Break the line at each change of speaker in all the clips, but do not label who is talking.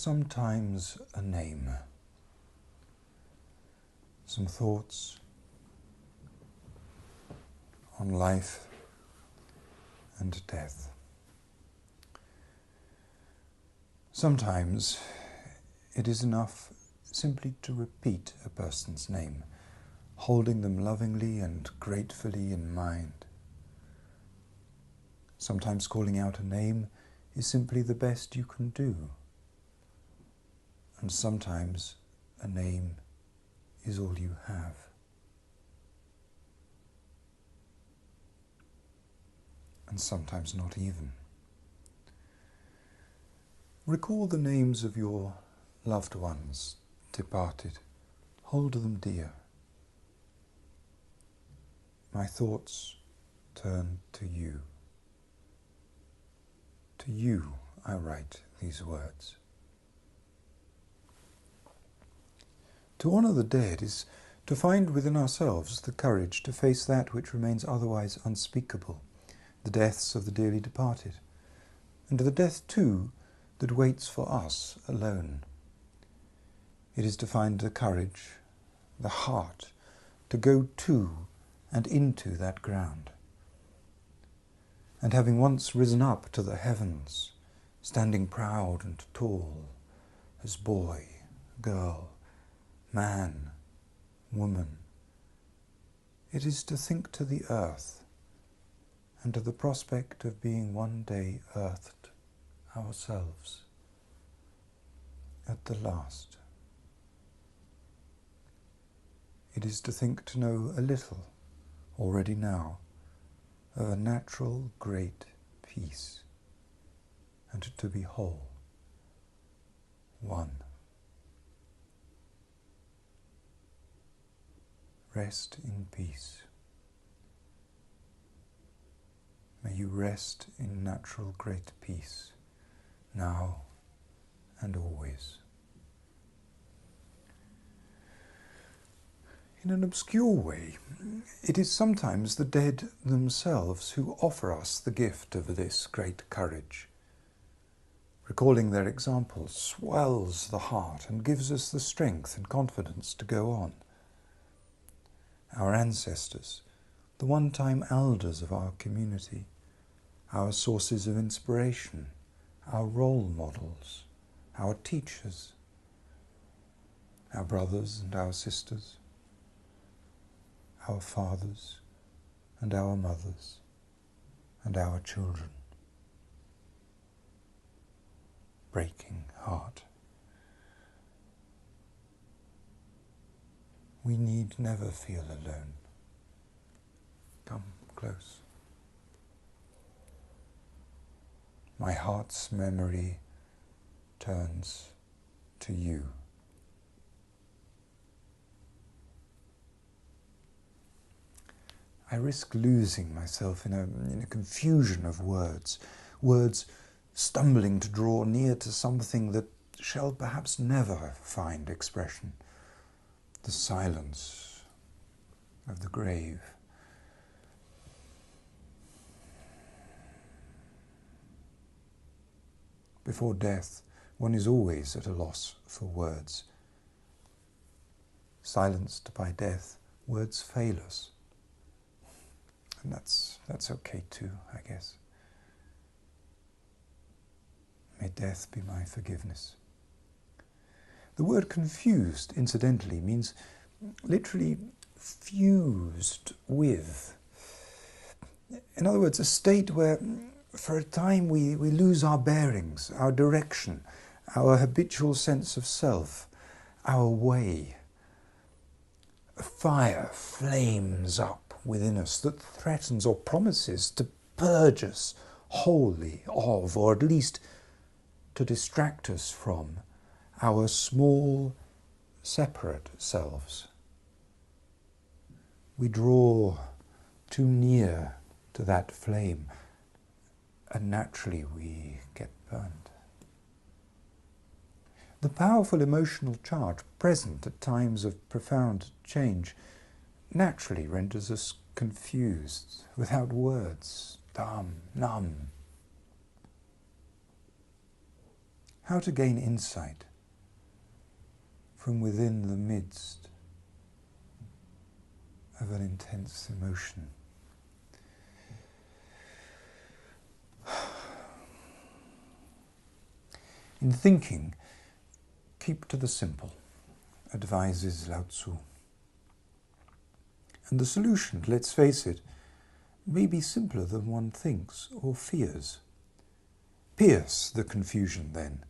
Sometimes a name, some thoughts on life and death. Sometimes it is enough simply to repeat a person's name, holding them lovingly and gratefully in mind. Sometimes calling out a name is simply the best you can do. And sometimes a name is all you have. And sometimes not even. Recall the names of your loved ones departed. Hold them dear. My thoughts turn to you. To you I write these words. To honour the dead is to find within ourselves the courage to face that which remains otherwise unspeakable, the deaths of the dearly departed, and the death too that waits for us alone. It is to find the courage, the heart, to go to and into that ground. And having once risen up to the heavens, standing proud and tall, as boy, girl, man, woman, it is to think to the earth and to the prospect of being one day earthed ourselves at the last. It is to think to know a little, already now, of a natural great peace, and to be whole, one. Rest in peace. May you rest in natural great peace, now and always. In an obscure way, it is sometimes the dead themselves who offer us the gift of this great courage. Recalling their example swells the heart and gives us the strength and confidence to go on. Our ancestors, the one-time elders of our community, our sources of inspiration, our role models, our teachers, our brothers and our sisters, our fathers and our mothers and our children. Breaking heart. We need never feel alone. Come close. My heart's memory turns to you. I risk losing myself in a confusion of words stumbling to draw near to something that shall perhaps never find expression. The silence of the grave. Before death, one is always at a loss for words. Silenced by death, words fail us. And that's okay too, I guess. May death be my forgiveness. The word confused, incidentally, means literally fused with. In other words, a state where for a time we lose our bearings, our direction, our habitual sense of self, our way. A fire flames up within us that threatens or promises to purge us wholly of, or at least to distract us from, our small, separate selves. We draw too near to that flame, and naturally we get burned. The powerful emotional charge present at times of profound change naturally renders us confused, without words, dumb, numb. how to gain insight from within the midst of an intense emotion. In thinking, keep to the simple, advises Lao Tzu. And the solution, let's face it, may be simpler than one thinks or fears. Pierce the confusion then,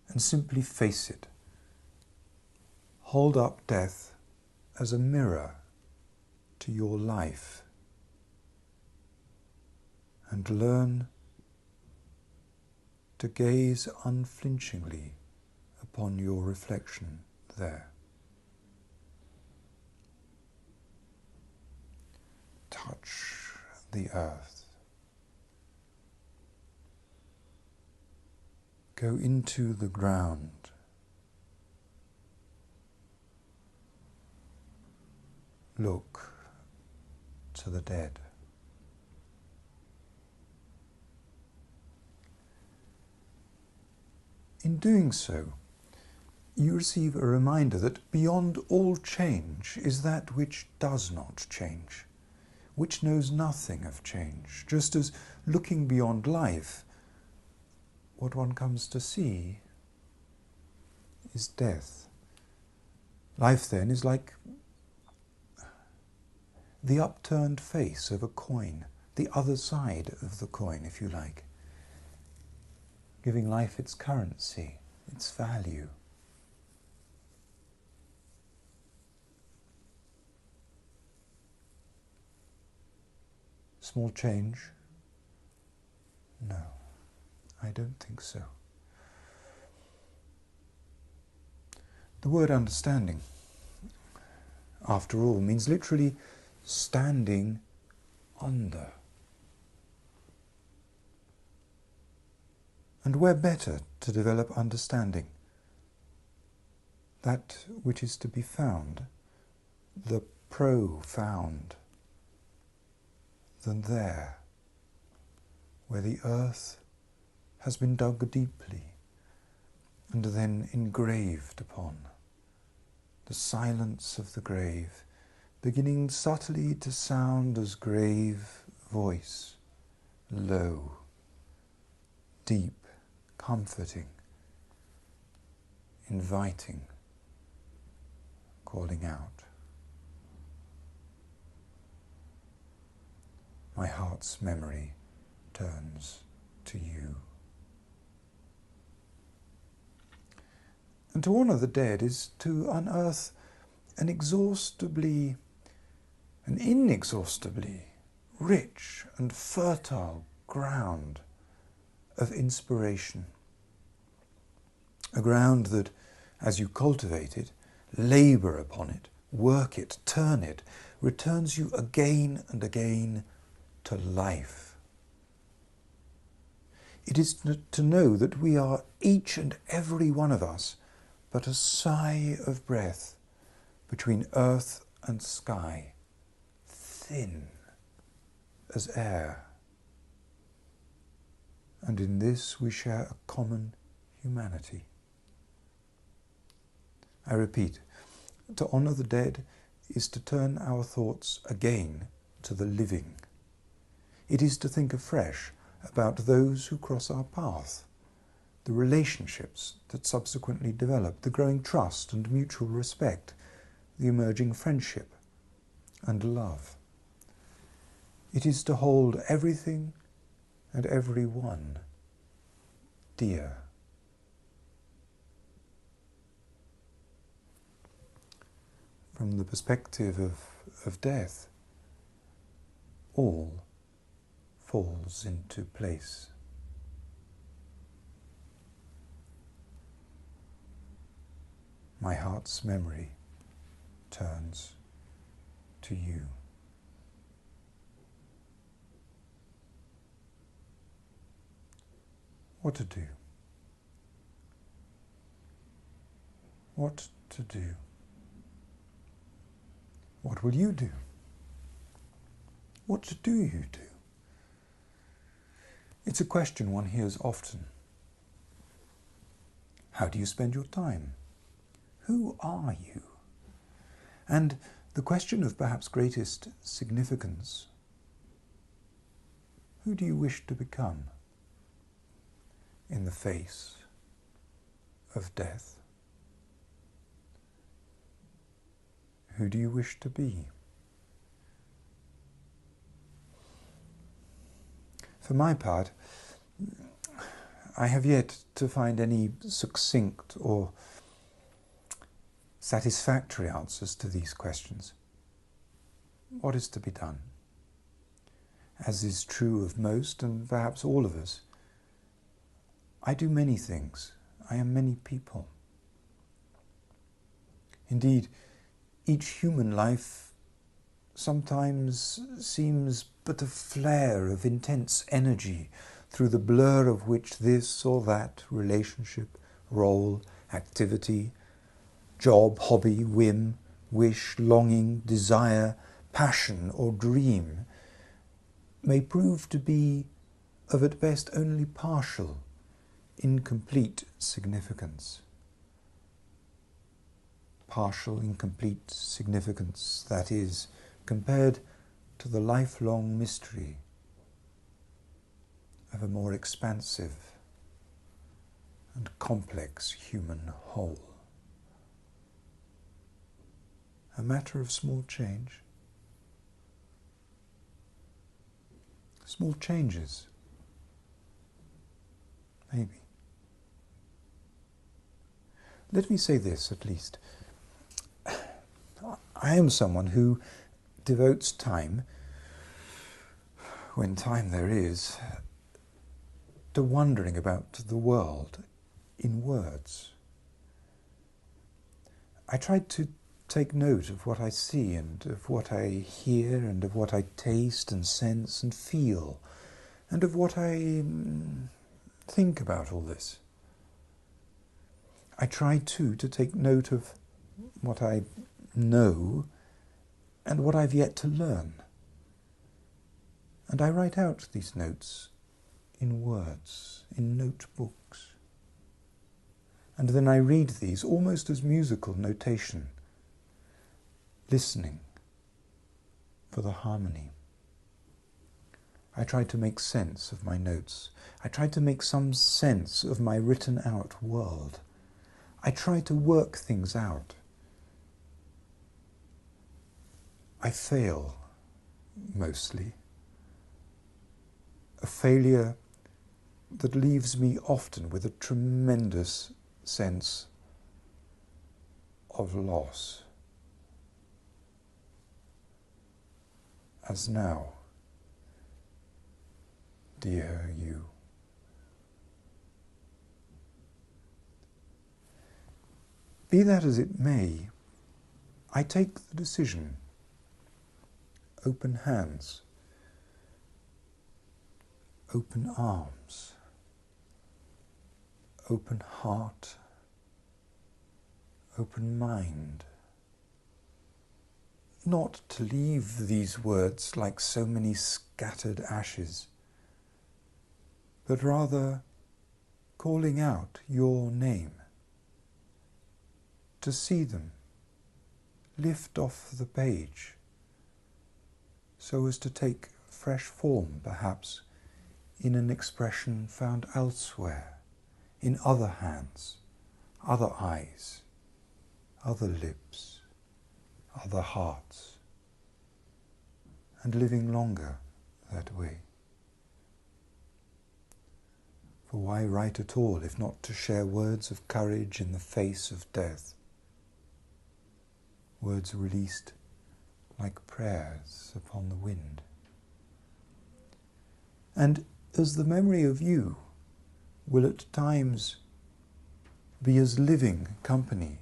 and simply face it. Hold up death as a mirror to your life, and learn to gaze unflinchingly upon your reflection there. Touch the earth. Go into the ground. Look to the dead. In doing so, you receive a reminder that beyond all change is that which does not change, which knows nothing of change, just as looking beyond life, what one comes to see is death. Life then is like the upturned face of a coin, the other side of the coin, if you like, giving life its currency, its value. Small change? No, I don't think so. The word understanding, after all, means literally standing under. And where better to develop understanding? That which is to be found, the profound, than there, where the earth has been dug deeply and then engraved upon. The silence of the grave, beginning subtly to sound as grave voice, low, deep, comforting, inviting, calling out. My heart's memory turns to you. And to honour the dead is to unearth an inexhaustibly rich and fertile ground of inspiration. A ground that, as you cultivate it, labour upon it, work it, turn it, returns you again and again to life. It is to know that we are, each and every one of us, but a sigh of breath between earth and sky, thin as air. And in this we share a common humanity. I repeat, to honour the dead is to turn our thoughts again to the living. It is to think afresh about those who cross our path, the relationships that subsequently develop, the growing trust and mutual respect, the emerging friendship and love. It is to hold everything and everyone dear. From the perspective of death, all falls into place. My heart's memory turns to you. What to do? What to do? What will you do? What do you do? It's a question one hears often. How do you spend your time? Who are you? And the question of perhaps greatest significance, who do you wish to become in the face of death? Who do you wish to be? For my part, I have yet to find any succinct or satisfactory answers to these questions. What is to be done? As is true of most and perhaps all of us, I do many things. I am many people. Indeed, each human life sometimes seems but a flare of intense energy through the blur of which this or that relationship, role, activity, job, hobby, whim, wish, longing, desire, passion or dream may prove to be of at best only partial, incomplete significance. Partial, incomplete significance, that is, compared to the lifelong mystery of a more expansive and complex human whole. A matter of small change. Small changes, maybe. Let me say this, at least. I am someone who devotes time, when time there is, to wondering about the world in words. I try to take note of what I see and of what I hear and of what I taste and sense and feel and of what I think about all this. I try too to take note of what I know and what I've yet to learn. And I write out these notes in words, in notebooks. And then I read these almost as musical notation, listening for the harmony. I try to make sense of my notes. I try to make some sense of my written out world. I try to work things out. I fail, mostly. A failure that leaves me often with a tremendous sense of loss. As now, dear you. Be that as it may, I take the decision. Open hands, open arms, open heart, open mind. Not to leave these words like so many scattered ashes, but rather calling out your name, to see them lift off the page, so as to take fresh form, perhaps, in an expression found elsewhere, in other hands, other eyes, other lips, other hearts, and living longer that way. For why write at all if not to share words of courage in the face of death? Words released like prayers upon the wind. And as the memory of you will at times be as living company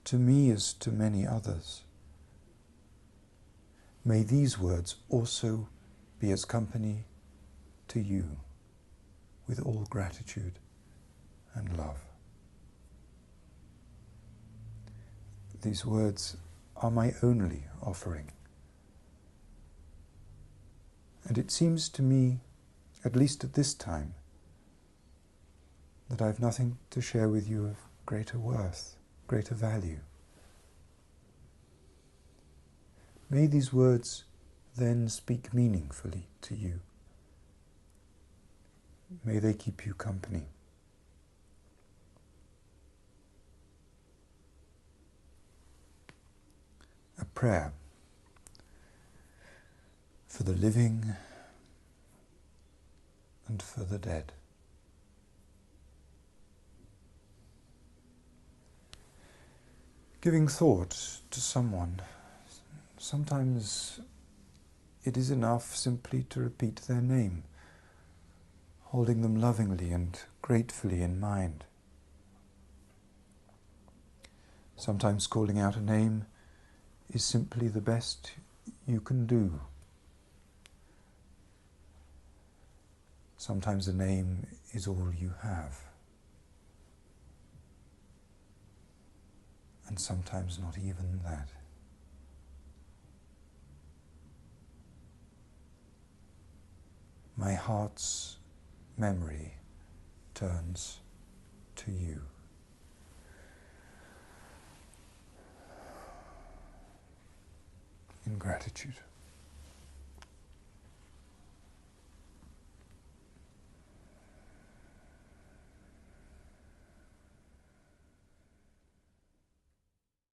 to me as to many others, may these words also be as company to you with all gratitude and love. These words are my only offering. And it seems to me, at least at this time, that I have nothing to share with you of greater worth, greater value. May these words then speak meaningfully to you. May they keep you company. A prayer for the living and for the dead. Giving thought to someone, sometimes it is enough simply to repeat their name, holding them lovingly and gratefully in mind. Sometimes calling out a name is simply the best you can do. Sometimes a name is all you have. And sometimes not even that. My heart's memory turns to you. In gratitude.